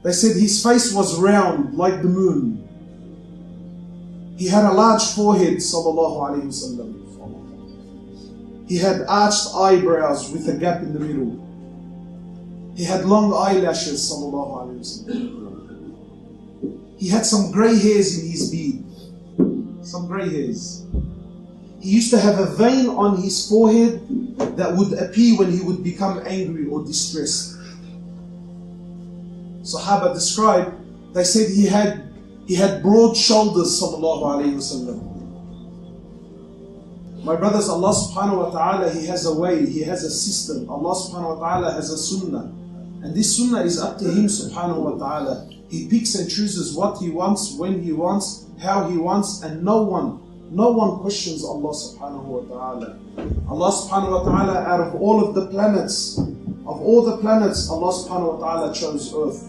They said his face was round like the moon. He had a large forehead, sallallahu alayhi wasallam. He had arched eyebrows with a gap in the middle. He had long eyelashes, sallallahu alayhi wasallam. He had some grey hairs in his beard. Some grey hairs. He used to have a vein on his forehead that would appear when he would become angry or distressed. Sahaba described, they said he had broad shoulders, sallallahu alayhi wasallam. My brothers, Allah subhanahu wa ta'ala, He has a way, He has a system. Allah subhanahu wa ta'ala has a sunnah. And this sunnah is up to Him subhanahu wa ta'ala. He picks and chooses what He wants, when He wants, how He wants, and no one questions Allah subhanahu wa ta'ala. Allah subhanahu wa ta'ala, out of all of the planets, Allah subhanahu wa ta'ala chose Earth.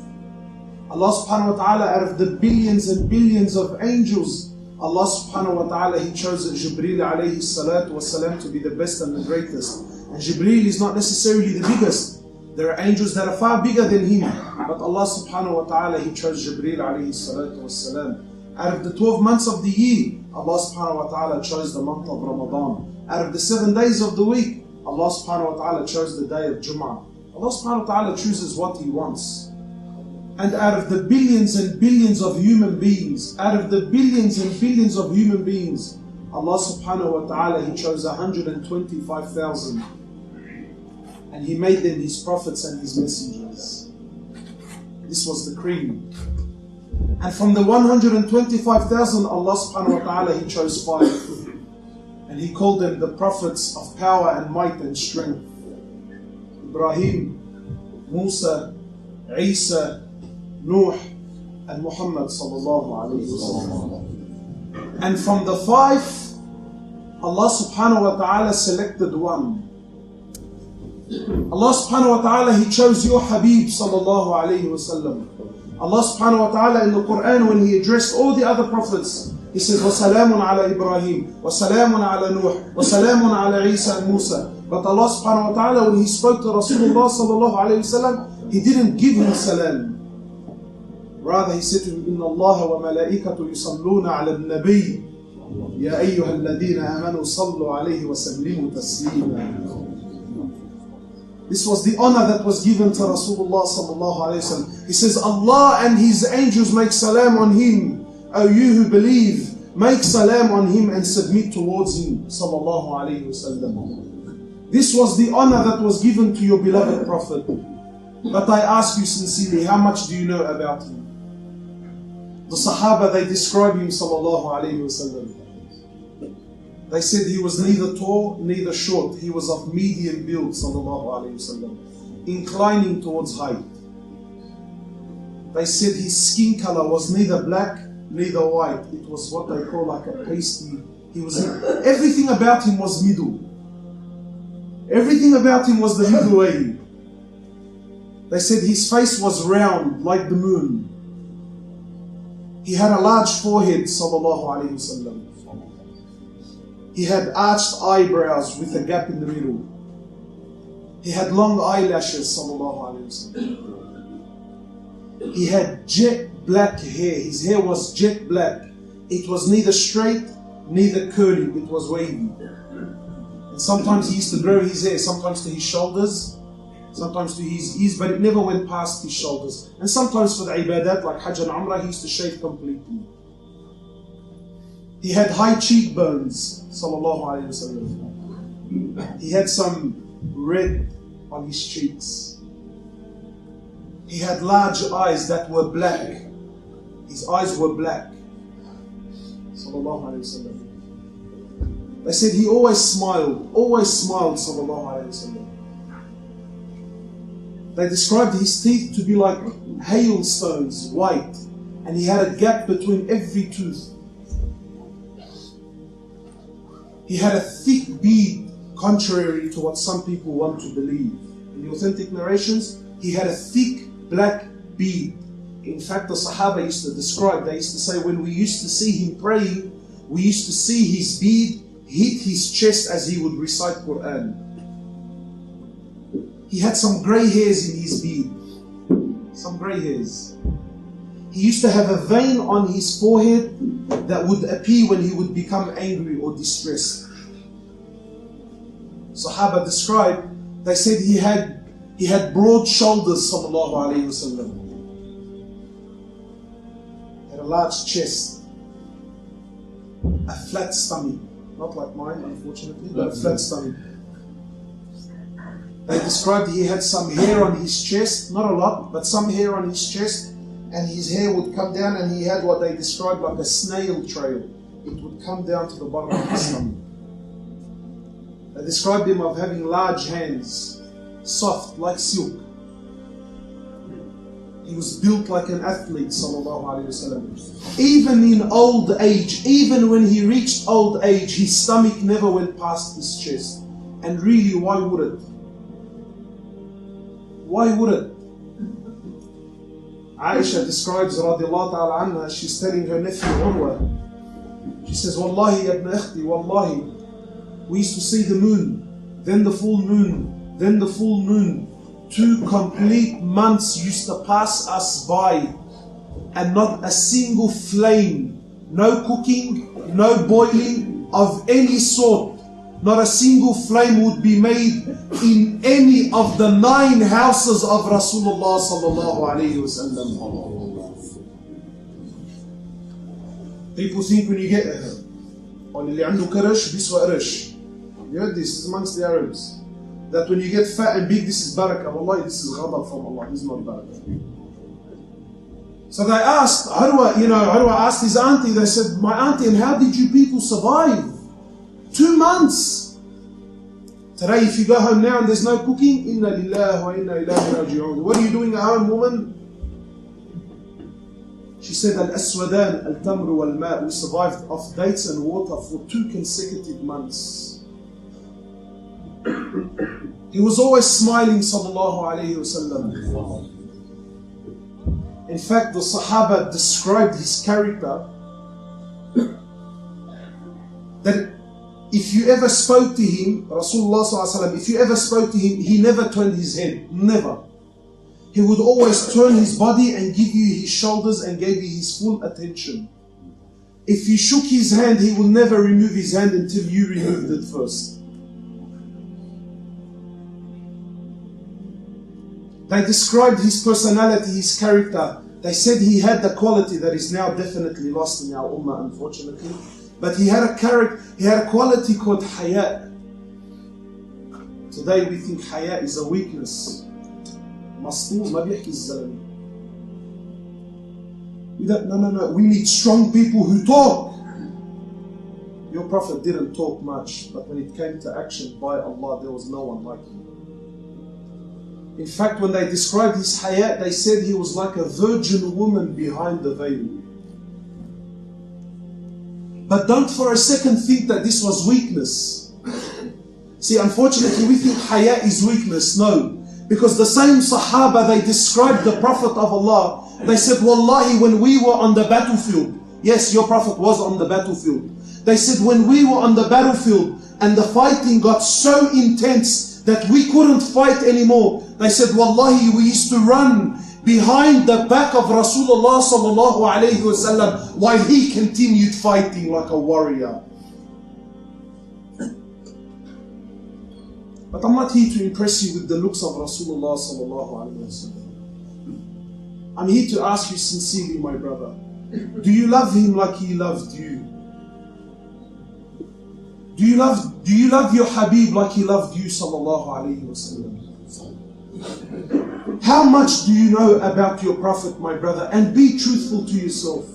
Allah subhanahu wa ta'ala, out of the billions and billions of angels, Allah subhanahu wa ta'ala, He chose Jibreel alayhi salatu wasalam to be the best and the greatest. And Jibreel is not necessarily the biggest. There are angels that are far bigger than him. But Allah subhanahu wa ta'ala, He chose Jibreel alayhi salatu wasalam. Out of the 12 months of the year, Allah subhanahu wa ta'ala chose the month of Ramadan. Out of the 7 days of the week, Allah subhanahu wa ta'ala chose the day of Jum'ah. Allah subhanahu wa ta'ala chooses what He wants. And out of the billions and billions of human beings, Allah subhanahu wa ta'ala, He chose 125,000. And He made them His prophets and His messengers. This was the cream. And from the 125,000, Allah subhanahu wa ta'ala, He chose 5. And He called them the prophets of power and might and strength. Ibrahim, Musa, Isa, Nuh, and Muhammad sallallahu alayhi wa sallam. And from the 5, Allah subhanahu wa ta'ala selected 1. Allah subhanahu wa ta'ala, He chose your Habib sallallahu alayhi wa sallam. Allah subhanahu wa ta'ala in the Quran, when He addressed all the other prophets, He says, وَسَلَامٌ عَلَى إِبْرَاهِيمَ وَسَلَامٌ عَلى نُوحٍ وَسَلَامٌ عَلى عِيسَى and Musa. But Allah subhanahu wa ta'ala, when He spoke to Rasulullah sallallahu alayhi wa sallam, He didn't give him salam. Rather, He said to him, إِنَّ اللَّهَ وَمَلَائِكَةُ يُصَلُّونَ عَلَى النَّبِيِّ يَا أَيُّهَا الَّذِينَ آمَنُوا صَلُّوا عَلَيْهِ وَسَلِّمُوا تَسْلِيمًا. This was the honor that was given to Rasulullah sallallahu alayhi wa sallam. He says, Allah and His angels make salam on him. O you who believe, make salam on him and submit towards him sallallahu alayhi wa sallam. This was the honor that was given to your beloved Prophet. But I ask you sincerely, how much do you know about him? The Sahaba, they describe him sallallahu alayhi wa sallam. They said he was neither tall, neither short. He was of medium build, sallallahu alayhi wasallam, inclining towards height. They said his skin color was neither black, neither white. It was what they call like a pasty. Everything about him was middle. Everything about him was the middle way. They said his face was round like the moon. He had a large forehead, sallallahu alayhi wasallam. He had arched eyebrows with a gap in the middle. He had long eyelashes, sallallahu alayhi wasallam. He had jet black hair. His hair was jet black. It was neither straight, neither curly. It was wavy. And sometimes he used to grow his hair, sometimes to his shoulders, sometimes to his ears, but it never went past his shoulders. And sometimes for the ibadat, like Hajj and Umrah, he used to shave completely. He had high cheekbones, sallallahu alayhi wasallam. He had some red on his cheeks. He had large eyes that were black. His eyes were black, sallallahu alayhi wasallam. They said he always smiled, sallallahu alayhi wasallam. They described his teeth to be like hailstones, white, and he had a gap between every tooth. He had a thick beard, contrary to what some people want to believe. In the authentic narrations, he had a thick black beard. In fact, the Sahaba used to describe, they used to say, when we used to see him praying, we used to see his beard hit his chest as he would recite Quran. He had some grey hairs in his beard. Some grey hairs. He used to have a vein on his forehead that would appear when he would become angry or distressed. Sahaba described, they said he had broad shoulders, sallallahu alayhi wasallam. Had a large chest, a flat stomach, not like mine unfortunately, but a flat stomach. They described he had some hair on his chest, not a lot, but some hair on his chest, and his hair would come down, and he had what they described like a snail trail. It would come down to the bottom of his stomach. They described him of having large hands, soft like silk. He was built like an athlete, sallallahu alaihi wasallam. Even in old age, even when he reached old age, his stomach never went past his chest. And really, why would it? Why would it? Aisha describes, radiallahu ta'ala anha, she's telling her nephew Urwa, she says, Wallahi ibn akhti, Wallahi, we used to see the moon, then the full moon, then the full moon. 2 complete months used to pass us by, and not a single flame, no cooking, no boiling of any sort. Not a single flame would be made in any of the 9 houses of Rasulullah sallallahu alayhi wasallam. People think when you get اللي عنده كرش بيسوى قرش. You heard this amongst the Arabs. That when you get fat and big, this is barakah. Wallahi, this is ghadab from Allah. This is not barakah. So they asked, Urwa asked his auntie, they said, my auntie, and how did you people survive? 2 months. Today, if you go home now and there's no cooking, inna lillahi wa inna ilayhi raji'un. What are you doing at home, woman? She said, al-aswadan, al-tamru wal-ma'. We survived off dates and water for 2 consecutive months. He was always smiling, sallallahu alayhi wasallam. In fact, the Sahaba described his character that if you ever spoke to him, Rasulullah sallallahu alayhi wasallam, if you ever spoke to him, he never turned his head, never. He would always turn his body and give you his shoulders and gave you his full attention. If you shook his hand, he will never remove his hand until you removed it first. They described his personality, his character. They said he had the quality that is now definitely lost in our ummah, unfortunately. But he had a quality called haya. Today we think haya is a weakness. Mastur ma bihki az-zalami. No. We need strong people who talk. Your Prophet didn't talk much, but when it came to action, by Allah, there was no one like him. In fact, when they described his hayat, they said he was like a virgin woman behind the veil. But don't for a second think that this was weakness. See, unfortunately, we think hayat is weakness. No. Because the same Sahaba, they described the Prophet of Allah. They said, Wallahi, when we were on the battlefield, yes, your Prophet was on the battlefield. They said, when we were on the battlefield and the fighting got so intense that we couldn't fight anymore, they said, Wallahi, we used to run behind the back of Rasulullah sallallahu alayhi wasallam while he continued fighting like a warrior. But I'm not here to impress you with the looks of Rasulullah sallallahu alayhi wasallam. I'm here to ask you sincerely, my brother, do you love him like he loved you? Do you love your Habib like he loved you, sallallahu alayhi wasallam? How much do you know about your Prophet, my brother? And be truthful to yourself.